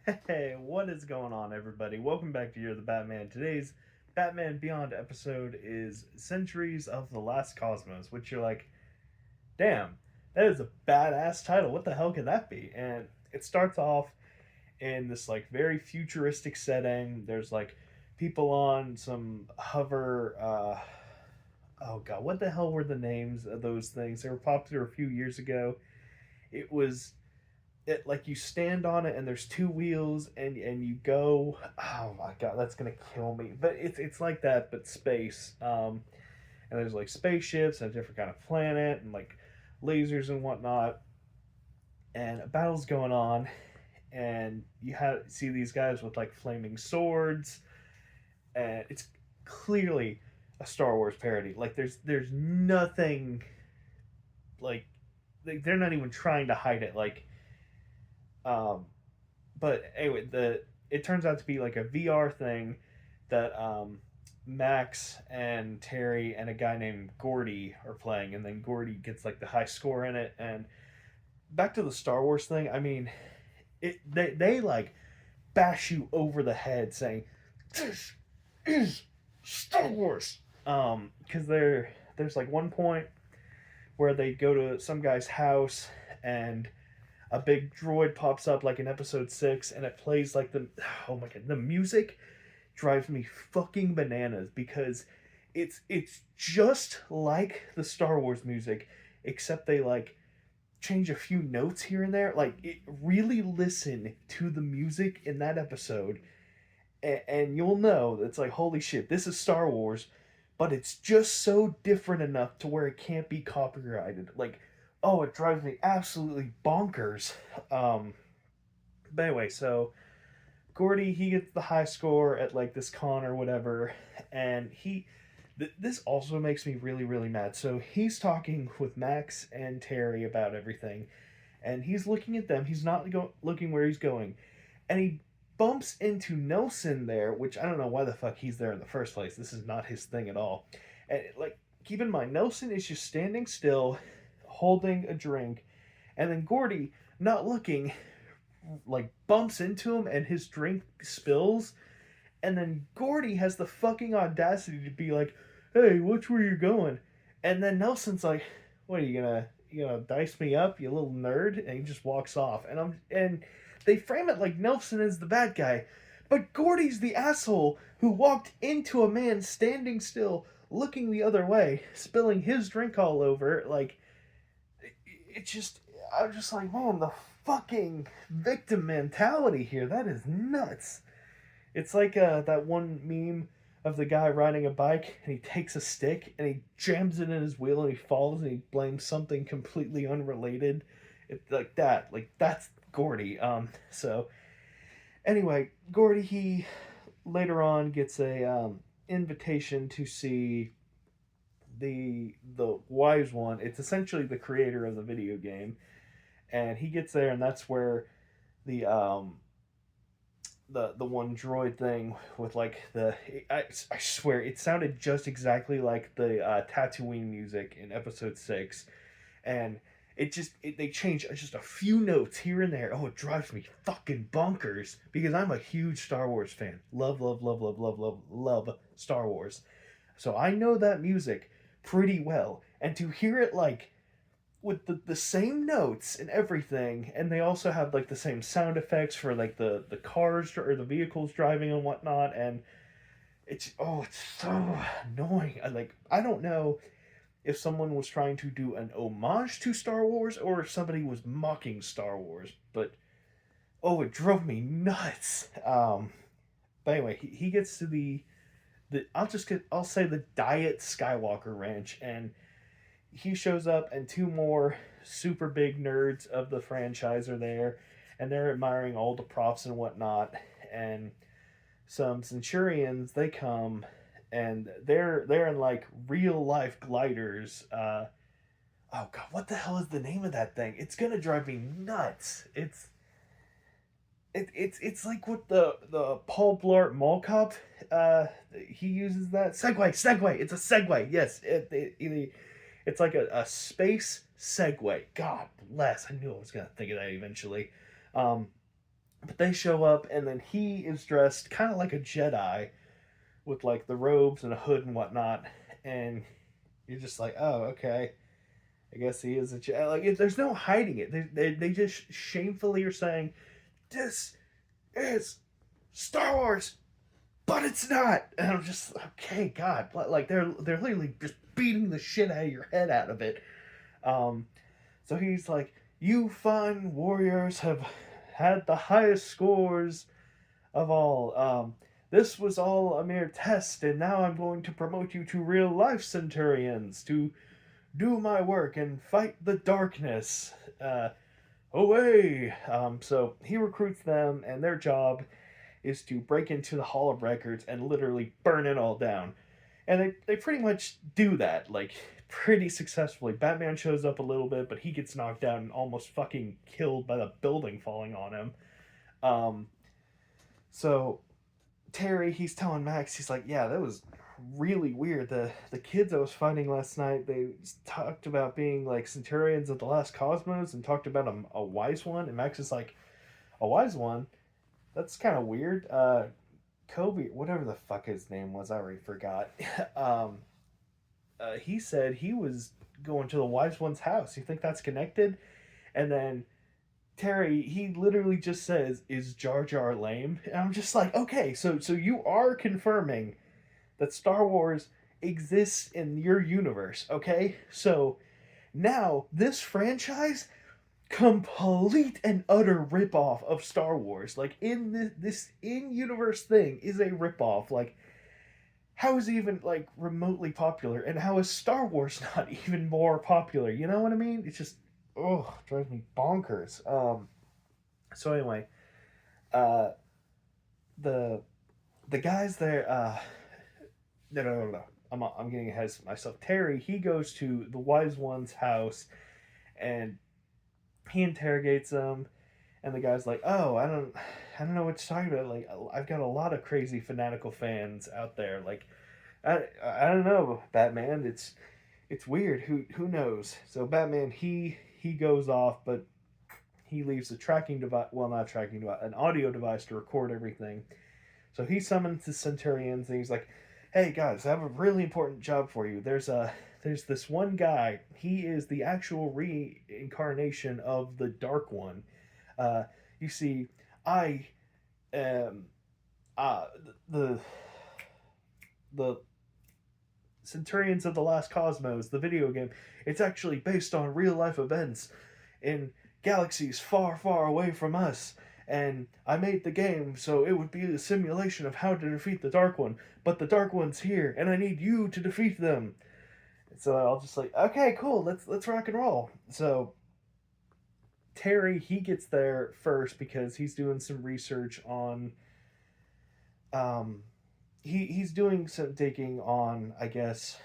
Hey, what is going on, everybody? Welcome back to You're the Batman. Today's Batman Beyond episode is Sentries of the Last Cosmos, which you're like, damn, that is a badass title. What the hell could that be? And it starts off in this like very futuristic setting. There's like people on some hover. Oh god, what the hell were the names of those things? They were popular a few years ago. It was like you stand on it and there's two wheels and you go. Oh my god, that's gonna kill me. But it's like that, but space. And there's like spaceships and a different kind of planet and like lasers and whatnot. And a battle's going on, and you have see these guys with like flaming swords, and it's clearly a Star Wars parody. Like there's nothing like they're not even trying to hide it. Um, but anyway, the it turns out to be like a VR thing that Max and Terry and a guy named Gordy are playing, and then Gordy gets like the high score in it. And back to the Star Wars thing, I mean, they like bash you over the head saying this is Star Wars. Because there's like one point where they go to some guy's house and a big droid pops up like in episode 6 and it plays like the oh my god, the music drives me fucking bananas because it's just like the Star Wars music, except they like change a few notes here and there. Like really listen to the music in that episode, and you'll know it's like holy shit, this is Star Wars, but it's just so different enough to where it can't be copyrighted. Like, oh, it drives me absolutely bonkers. Um, but anyway, so Gordy he gets the high score at like this con or whatever, and this also makes me really mad. So he's talking with Max and Terry about everything, and he's looking at them. He's not looking where he's going, and he bumps into Nelson there, which I don't know why the fuck he's there in the first place. This is not his thing at all. And like, keep in mind, Nelson is just standing still, holding a drink, and then Gordy, not looking, like bumps into him, and his drink spills. And then Gordy has the fucking audacity to be like, "Hey, watch where you're going." And then Nelson's like, "What are you gonna dice me up, you little nerd?" And he just walks off. And they frame it like Nelson is the bad guy, but Gordy's the asshole who walked into a man standing still, looking the other way, spilling his drink all over. Like it just, I'm just like, man, the fucking victim mentality here. That is nuts. It's like that one meme of the guy riding a bike and he takes a stick and he jams it in his wheel and he falls and he blames something completely unrelated. It's like that. Like that's Gordy. So anyway, Gordy he later on gets a invitation to see the wise one. It's essentially the creator of the video game, and he gets there, and that's where the the one droid thing with like I swear it sounded just exactly like the Tatooine music in episode 6, and they change just a few notes here and there. Oh, it drives me fucking bonkers because I'm a huge Star Wars fan. Love Star Wars. So I know that music pretty well, and to hear it like with the same notes and everything, and they also have like the same sound effects for like the cars or the vehicles driving and whatnot, and it's so annoying. I don't know if someone was trying to do an homage to Star Wars or if somebody was mocking Star Wars, but oh, it drove me nuts. But anyway, he gets to the I'll say the Diet Skywalker Ranch, and he shows up, and two more super big nerds of the franchise are there, and they're admiring all the props and whatnot. And some Centurions they come, and they're in like real life gliders. Oh god, what the hell is the name of that thing? It's gonna drive me nuts. It's like what the Paul Blart Mall Cop he uses that Segway. It's a Segway. Yes, it's like a space Segway. God bless. I knew I was gonna think of that eventually. Um, But they show up, and then he is dressed kind of like a Jedi with like the robes and a hood and whatnot, and you're just like, oh, okay. I guess he is a Jedi. Like, there's no hiding it. They just shamefully are saying, this is Star Wars, but it's not. And I'm just, okay, God. Like, they're literally just beating the shit out of your head out of it. Um, so he's like, you fine warriors have had the highest scores of all. This was all a mere test, and now I'm going to promote you to real life centurions to do my work and fight the darkness. Away! So he recruits them, and their job is to break into the Hall of Records and literally burn it all down. And they pretty much do that, like, pretty successfully. Batman shows up a little bit, but he gets knocked out and almost fucking killed by the building falling on him. Um, so Terry, he's telling Max, he's like, yeah, that was really weird. The kids I was fighting last night, they talked about being like centurions of the last cosmos and talked about a wise one. And Max is like, a wise one? That's kind of weird. Kobe, whatever the fuck his name was, I already forgot. um, he said he was going to the wise one's house. You think that's connected? And then Terry, he literally just says, "Is Jar Jar lame?" And I'm just like, okay, so you are confirming that Star Wars exists in your universe, okay? So now this franchise, complete and utter ripoff of Star Wars. Like, in this in universe thing is a ripoff. Like, how is it even like remotely popular, and how is Star Wars not even more popular? You know what I mean? It's just, oh, drives me bonkers. So anyway, uh, the the guys there. No. I'm getting ahead of myself. Terry, he goes to the Wise One's house, and he interrogates them. And the guy's like, "Oh, I don't know what you're talking about. Like, I've got a lot of crazy fanatical fans out there. Like, I don't know, Batman. It's weird. Who knows?" So Batman, he goes off, but he leaves a tracking device. Well, not a tracking device, an audio device to record everything. So he summons the Centurions, and he's like, "Hey guys, I have a really important job for you. There's this one guy. He is the actual reincarnation of the Dark One. Uh, you see, I am the the Centurions of the Last Cosmos, the video game. It's actually based on real life events in galaxies far, far away from us." And I made the game so it would be a simulation of how to defeat the Dark One. But the Dark One's here, and I need you to defeat them. So I'll just like, okay, cool, let's rock and roll. So Terry, he gets there first because he's doing some research on um he's doing some digging on, I guess,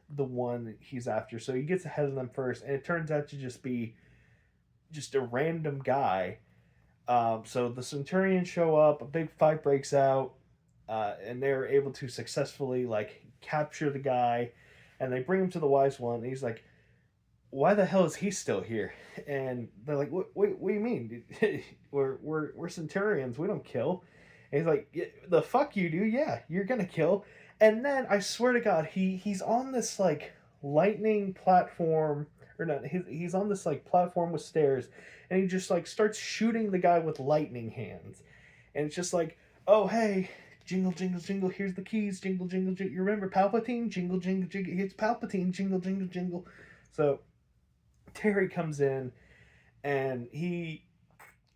the one he's after. So he gets ahead of them first, and it turns out to just be just a random guy. So the Centurions show up, a big fight breaks out, and they're able to successfully like capture the guy, and they bring him to the Wise One. And he's like, "Why the hell is he still here?" And they're like, what do you mean? We're Centurions. We don't kill." And he's like, "Yeah, the fuck you do. Yeah, you're gonna kill." And then I swear to God, he's on this like lightning platform, or not? He's on this like platform with stairs, and he just like starts shooting the guy with lightning hands, and it's just like, "Oh hey, jingle jingle jingle. Here's the keys. Jingle jingle jingle. You remember Palpatine? Jingle jingle jingle. It's Palpatine. Jingle jingle jingle." So Terry comes in, and he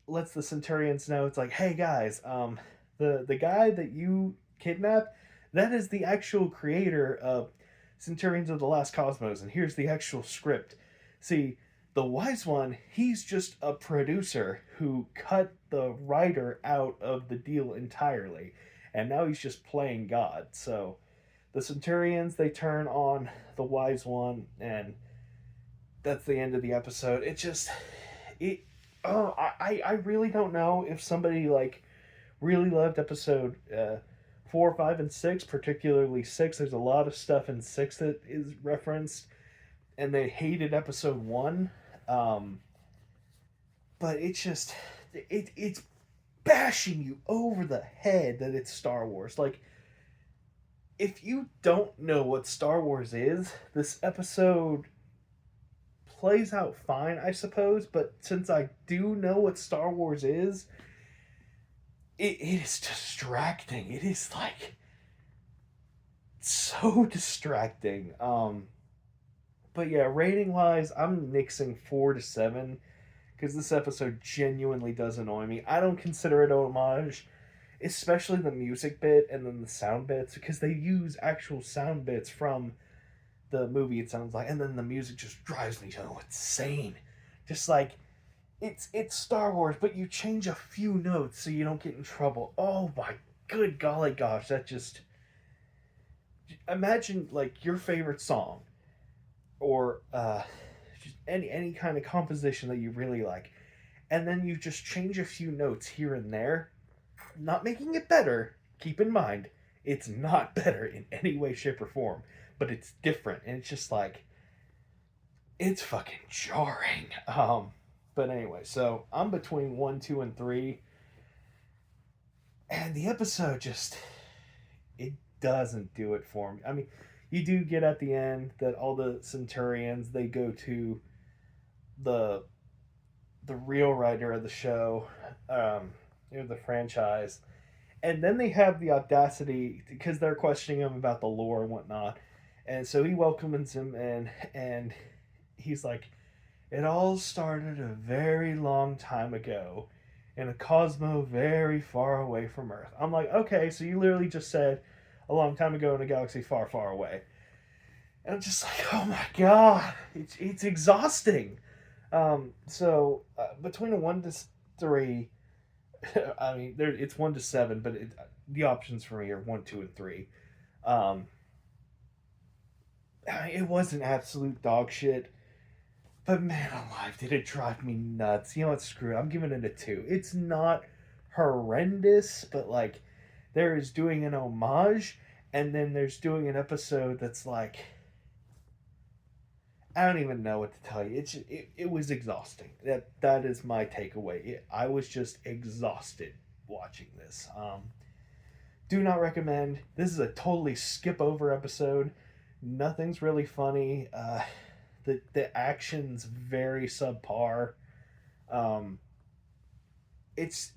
lets the Centurions know, it's like, "Hey guys, the guy that you kidnapped, that is the actual creator of Centurions of the Last Cosmos, and here's the actual script. See, the Wise One, he's just a producer who cut the writer out of the deal entirely, and now he's just playing God." So the Centurions, they turn on the Wise One, and that's the end of the episode. It just, it, oh, I really don't know if somebody like really loved episode 4, 5, and 6, particularly 6. There's a lot of stuff in 6 that is referenced, and they hated episode 1. But it's just, it's bashing you over the head that it's Star Wars. Like, if you don't know what Star Wars is, this episode plays out fine, I suppose. But since I do know what Star Wars is, it is distracting. It is like so distracting. But yeah, rating wise, I'm nixing 4 to 7 because this episode genuinely does annoy me. I don't consider it a homage, especially the music bit and then the sound bits, because they use actual sound bits from the movie. It sounds like, and then the music just drives me insane. Just like it's Star Wars, but you change a few notes so you don't get in trouble. Oh my good golly gosh, that just imagine like your favorite song or just any kind of composition that you really like, and then you just change a few notes here and there, not making it better. Keep in mind, it's not better in any way, shape, or form, but it's different, and it's just like it's fucking jarring. But anyway, so I'm between 1, 2, and 3, and the episode just it doesn't do it for me. I mean, you do get at the end that all the Centurions they go to the the real writer of the show, the franchise, and then they have the audacity because they're questioning him about the lore and whatnot, and so he welcomes him in, and he's like, "It all started a very long time ago." In a cosmo very far away from Earth. I'm like, okay, so you literally just said a long time ago in a galaxy far, far away. And I'm just like, oh my god, it's exhausting. Between a 1 to 3, I mean, it's 1 to 7, but the options for me are 1, 2, and 3. Um, it wasn't absolute dog shit, but man alive, did it drive me nuts. You know what? Screw it. I'm giving it a 2. It's not horrendous, but like, there is doing an homage, and then there's doing an episode that's like, I don't even know what to tell you. It was exhausting. That is my takeaway. I was just exhausted watching this. Do not recommend. This is a totally skip over episode. Nothing's really funny. The action's very subpar. Um, it's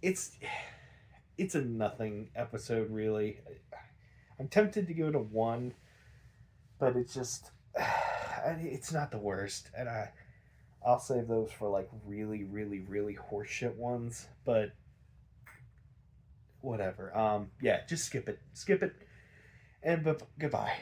a nothing episode really. I'm tempted to give it a 1, but it's just it's not the worst, and I'll save those for like really really really horseshit ones. But whatever. Yeah, just skip it, and goodbye.